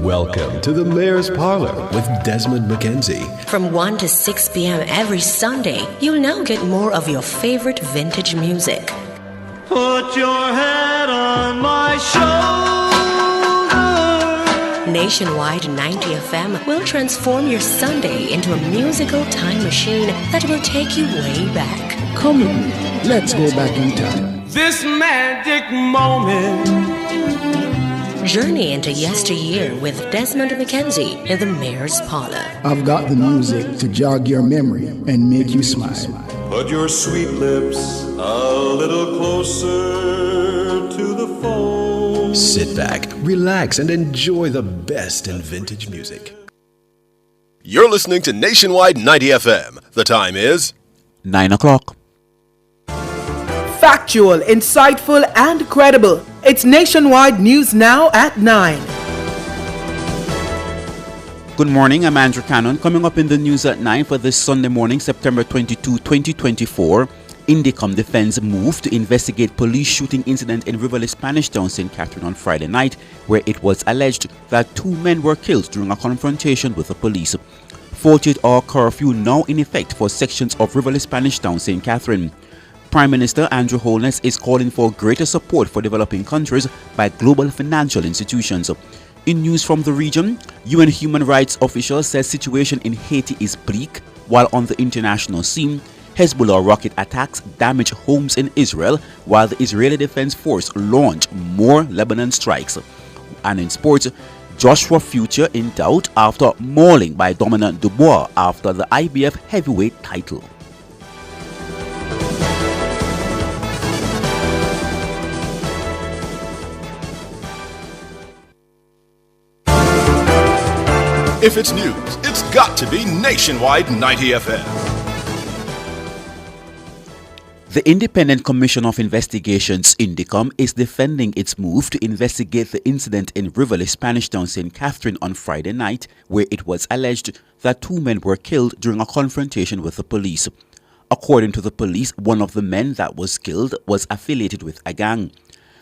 Welcome to the Mayor's Parlor with Desmond McKenzie. From 1 to 6 p.m. every Sunday, you'll now get more of your favorite vintage music. Put your head on my shoulder. Nationwide 90 FM will transform your Sunday into a musical time machine that will take you way back. Come with me. Let's go back in time. This magic moment. Journey into yesteryear with Desmond McKenzie in the Mayor's Parlor. I've got the music to jog your memory and make you smile. Put your sweet lips a little closer to the phone. Sit back, relax, and enjoy the best in vintage music. You're listening to Nationwide 90 FM. The time is 9 o'clock. Factual, insightful, and credible. It's Nationwide News Now at 9. Good morning, I'm Andrew Cannon. Coming up in the news at 9 for this Sunday morning, September 22, 2024. Indicom Defense moved to investigate police shooting incident in Riverless Spanish Town, St. Catherine on Friday night, where it was alleged that 2 men were killed during a confrontation with the police. 48-hour curfew now in effect for sections of Riverless Spanish Town, St. Catherine. Prime Minister Andrew Holness is calling for greater support for developing countries by global financial institutions. In news from the region, UN human rights officials say situation in Haiti is bleak, while on the international scene, Hezbollah rocket attacks damage homes in Israel, while the Israeli Defense Force launch more Lebanon strikes. And in sports, Joshua future in doubt after mauling by Dominic Dubois after the IBF heavyweight title. If it's news, it's got to be Nationwide 90 FM. The Independent Commission of Investigations, Indicom, is defending its move to investigate the incident in Riverless Spanish Town, St. Catherine on Friday night, where it was alleged that 2 men were killed during a confrontation with the police. According to the police, one of the men that was killed was affiliated with a gang.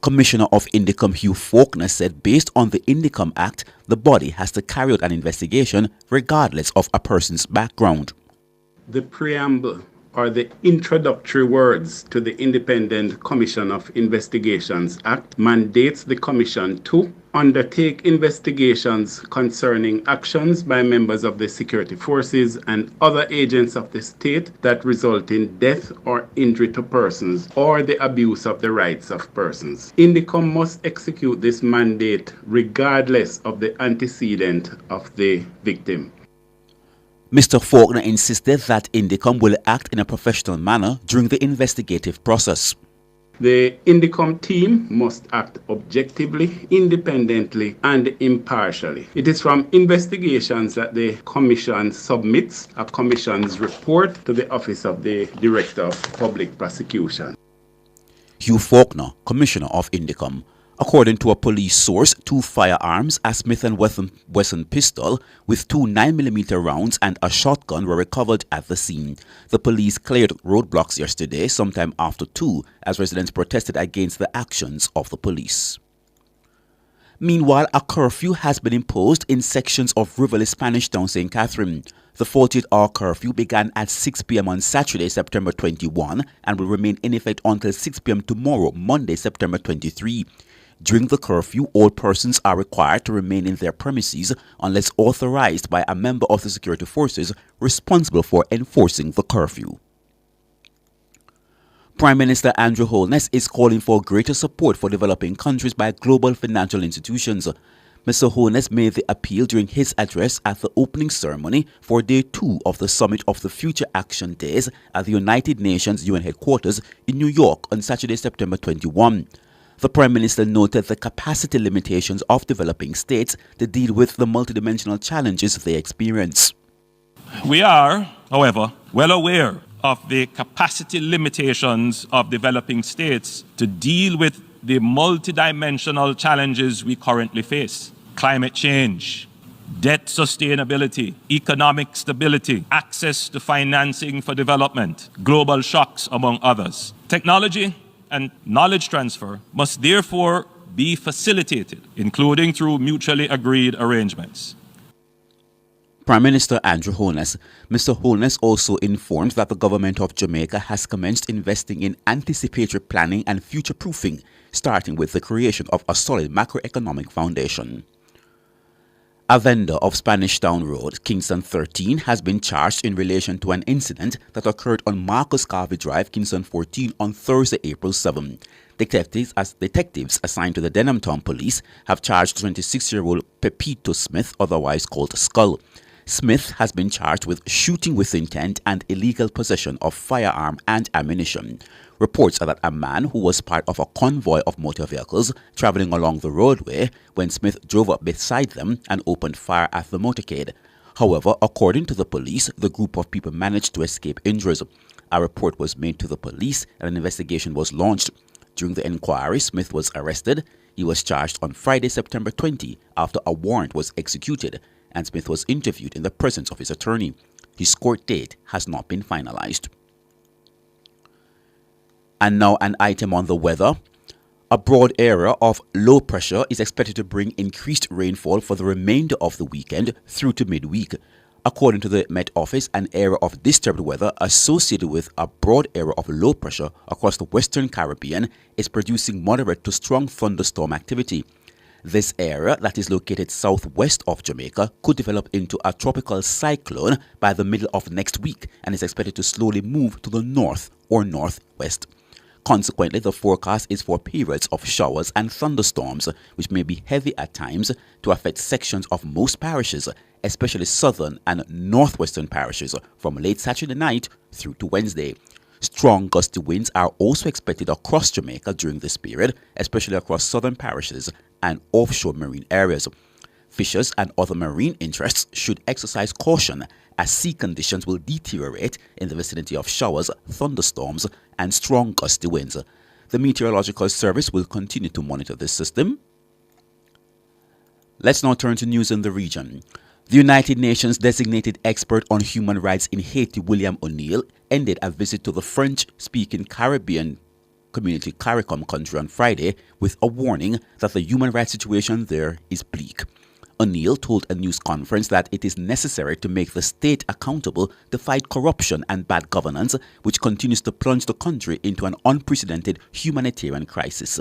Commissioner of Indicom Hugh Faulkner said based on the Indicom Act, the body has to carry out an investigation regardless of a person's background. The preamble or the introductory words to the Independent Commission of Investigations Act mandates the Commission to undertake investigations concerning actions by members of the security forces and other agents of the state that result in death or injury to persons or the abuse of the rights of persons. Indicom must execute this mandate regardless of the antecedent of the victim. Mr. Faulkner insisted that Indicom will act in a professional manner during the investigative process. The Indicom team must act objectively, independently, and impartially. It is from investigations that the Commission submits a Commission's report to the Office of the Director of Public Prosecution. Hugh Faulkner, Commissioner of Indicom. According to a police source, 2 firearms, a Smith & Wesson pistol with 2 9mm rounds and a shotgun were recovered at the scene. The police cleared roadblocks yesterday, sometime after 2, as residents protested against the actions of the police. Meanwhile, a curfew has been imposed in sections of Riverless Spanish Town, St. Catherine. The 48-hour curfew began at 6 p.m. on Saturday, September 21, and will remain in effect until 6 p.m. tomorrow, Monday, September 23. During the curfew, all persons are required to remain in their premises unless authorized by a member of the security forces responsible for enforcing the curfew. Prime Minister Andrew Holness is calling for greater support for developing countries by global financial institutions. Mr. Holness made the appeal during his address at the opening ceremony for Day 2 of the Summit of the Future Action Days at the United Nations UN headquarters in New York on Saturday, September 21. The Prime Minister noted the capacity limitations of developing states to deal with the multidimensional challenges they experience. We are, however, well aware of the capacity limitations of developing states to deal with the multidimensional challenges we currently face. Climate change, debt sustainability, economic stability, access to financing for development, global shocks, among others. Technology and knowledge transfer must therefore be facilitated, including through mutually agreed arrangements. Prime Minister Andrew Holness. Mr. Holness also informed that the government of Jamaica has commenced investing in anticipatory planning and future-proofing, starting with the creation of a solid macroeconomic foundation. A vendor of Spanish Town Road, Kingston 13, has been charged in relation to an incident that occurred on Marcus Garvey Drive, Kingston 14, on Thursday, April 7. Detectives assigned to the Denham Town Police have charged 26-year-old Pepito Smith, otherwise called Skull. Smith has been charged with shooting with intent and illegal possession of firearm and ammunition. Reports are that a man who was part of a convoy of motor vehicles traveling along the roadway when Smith drove up beside them and opened fire at the motorcade. However, according to the police, the group of people managed to escape injuries. A report was made to the police and an investigation was launched. During the inquiry, Smith was arrested. He was charged on Friday, September 20, after a warrant was executed, and Smith was interviewed in the presence of his attorney. His court date has not been finalized. And now an item on the weather. A broad area of low pressure is expected to bring increased rainfall for the remainder of the weekend through to midweek. According to the Met Office, an area of disturbed weather associated with a broad area of low pressure across the Western Caribbean is producing moderate to strong thunderstorm activity. This area, that is located southwest of Jamaica, could develop into a tropical cyclone by the middle of next week and is expected to slowly move to the north or northwest. Consequently, the forecast is for periods of showers and thunderstorms, which may be heavy at times, to affect sections of most parishes, especially southern and northwestern parishes, from late Saturday night through to Wednesday. Strong gusty winds are also expected across Jamaica during this period, especially across southern parishes and offshore marine areas. Fishers and other marine interests should exercise caution as sea conditions will deteriorate in the vicinity of showers, thunderstorms, and strong gusty winds. The Meteorological Service will continue to monitor this system. Let's now turn to news in the region. The United Nations designated expert on human rights in Haiti, William O'Neill, ended a visit to the French-speaking Caribbean community CARICOM country on Friday with a warning that the human rights situation there is bleak. O'Neill told a news conference that it is necessary to make the state accountable to fight corruption and bad governance, which continues to plunge the country into an unprecedented humanitarian crisis.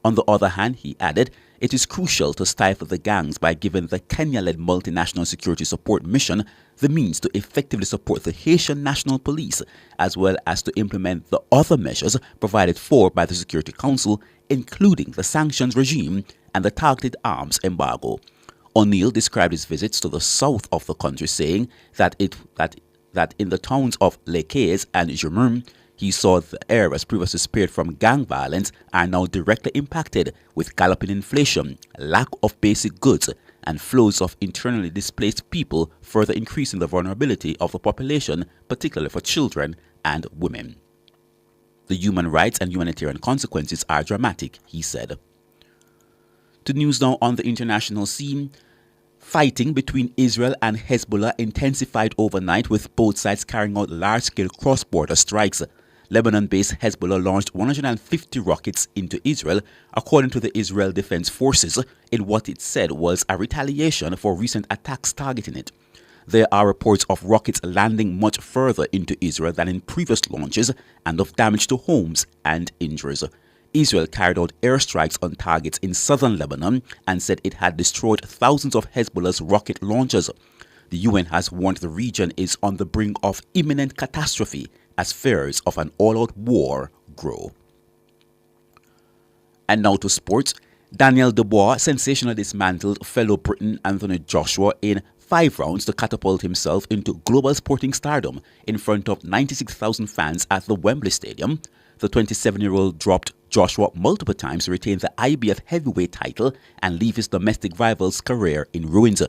On the other hand, he added, it is crucial to stifle the gangs by giving the Kenya-led multinational security support mission the means to effectively support the Haitian National Police, as well as to implement the other measures provided for by the Security Council, including the sanctions regime and the targeted arms embargo. O'Neill described his visits to the south of the country, saying that in the towns of Lekes and Jemum, he saw the areas previously spared from gang violence are now directly impacted with galloping inflation, lack of basic goods, and flows of internally displaced people, further increasing the vulnerability of the population, particularly for children and women. The human rights and humanitarian consequences are dramatic, he said. To news now on the international scene. Fighting between Israel and Hezbollah intensified overnight, with both sides carrying out large-scale cross-border strikes. Lebanon-based Hezbollah launched 150 rockets into Israel, according to the Israel Defense Forces, in what it said was a retaliation for recent attacks targeting it. There are reports of rockets landing much further into Israel than in previous launches and of damage to homes and injuries. Israel carried out airstrikes on targets in southern Lebanon and said it had destroyed thousands of Hezbollah's rocket launchers. The UN has warned the region is on the brink of imminent catastrophe as fears of an all-out war grow. And now to sports. Daniel Dubois sensationally dismantled fellow Briton Anthony Joshua in 5 rounds to catapult himself into global sporting stardom in front of 96,000 fans at the Wembley Stadium. The 27-year-old dropped Joshua multiple times to retain the IBF heavyweight title and leave his domestic rival's career in ruins.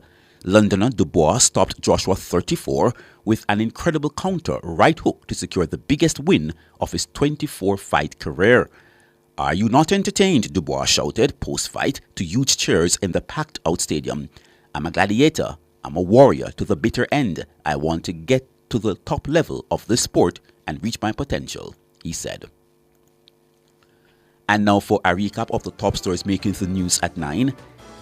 Londoner Dubois stopped Joshua 34 with an incredible counter right hook to secure the biggest win of his 24-fight career. "Are you not entertained?" Dubois shouted post-fight to huge cheers in the packed-out stadium. "I'm a gladiator. I'm a warrior to the bitter end. I want to get to the top level of this sport and reach my potential," he said. And now for a recap of the top stories making the news at 9.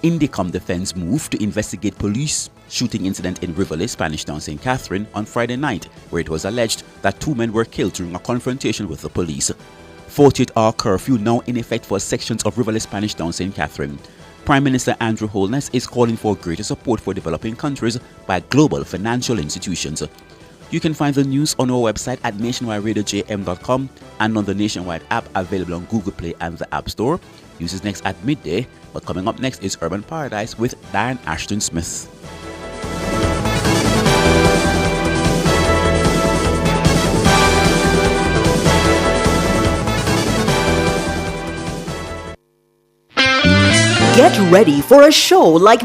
Indicom Defense moved to investigate police shooting incident in Rivoli, Spanish Town, St. Catherine on Friday night, where it was alleged that 2 men were killed during a confrontation with the police. 48-hour curfew now in effect for sections of Rivoli, Spanish Town, St. Catherine. Prime Minister Andrew Holness is calling for greater support for developing countries by global financial institutions. You can find the news on our website at nationwideradiojm.com and on the Nationwide app available on Google Play and the App Store. News is next at midday, but coming up next is Urban Paradise with Diane Ashton Smith. Get ready for a show like